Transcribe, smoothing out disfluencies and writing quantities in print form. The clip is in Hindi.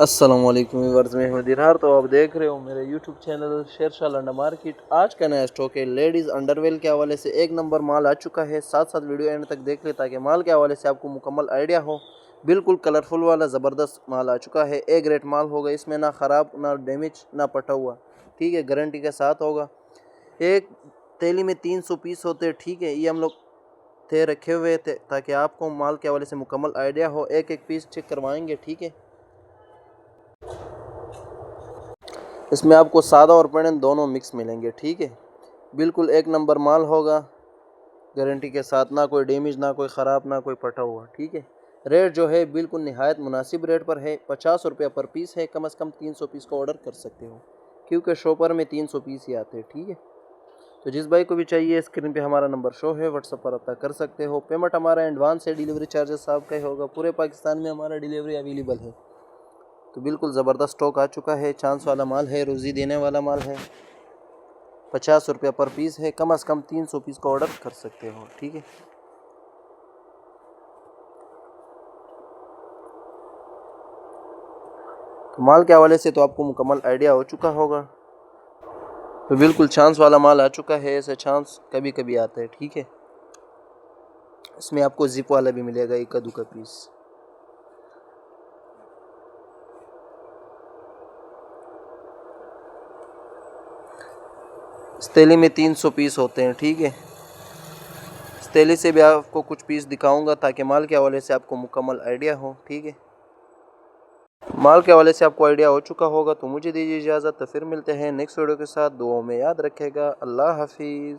अस्सलामुअलैकुम व्यूअर्स, मैं हूं दिरहार। तो आप देख रहे हो मेरे YouTube channel Shershah Landa market. आज का नया स्टॉक है लेडीज़ अंडरवेयर के हवाले से। एक नंबर माल आ चुका है। साथ साथ वीडियो एंड तक देख ले ताकि माल के हवाले से आपको मुकम्मल आइडिया हो। बिल्कुल कलरफुल वाला ज़बरदस्त माल आ चुका है। ए ग्रेड माल होगा, इसमें ना ख़राब ना डैमेज ना पटा हुआ, ठीक है, गारंटी के साथ होगा। एक थैली में 300 पीस होते हैं, ठीक है। ये हम लोग थे रखे हुए थे ताकि आपको माल के हवाले से मुकम्मल आइडिया हो। एक एक पीस चेक करवाएंगे, ठीक है। इसमें आपको सादा और पैटर्न दोनों मिक्स मिलेंगे, ठीक है। बिल्कुल एक नंबर माल होगा गारंटी के साथ, ना कोई डैमेज ना कोई ख़राब ना कोई फटा हुआ, ठीक है। रेट जो है बिल्कुल निहायत मुनासिब रेट पर है। 50 रुपये पर पीस है। कम से कम 300 पीस का ऑर्डर कर सकते हो क्योंकि शॉपर में 300 पीस ही आते हैं, ठीक है। तो जिस भाई को भी चाहिए स्क्रीन पे हमारा नंबर शो है, व्हाट्सएप पर रब्ता कर सकते हो। पेमेंट हमारा एडवांस है, डिलीवरी चार्जेस आपका ही होगा। पूरे पाकिस्तान में हमारा डिलीवरी अवेलेबल है। तो बिल्कुल ज़बरदस्त स्टॉक आ चुका है। चांस वाला माल है, रोज़ी देने वाला माल है। 50 रुपये पर पीस है। कम से कम 300 पीस का ऑर्डर कर सकते हो, ठीक है। तो माल के हवाले से तो आपको मुकम्मल आइडिया हो चुका होगा। तो बिल्कुल चांस वाला माल आ चुका है। ऐसे चांस कभी कभी आता है, ठीक है। इसमें आपको जिप वाला भी मिलेगा, एक कद्दू का पीस। इस थैली में 300 पीस होते हैं, ठीक है। इस थैली से भी आपको कुछ पीस दिखाऊंगा ताकि माल के हवाले से आपको मुकम्मल आइडिया हो, ठीक है। माल के हवाले से आपको आइडिया हो चुका होगा। तो मुझे दीजिए इजाज़त। तो फिर मिलते हैं नेक्स्ट वीडियो के साथ। दुआओं में याद रखेगा। अल्लाह हाफिज़।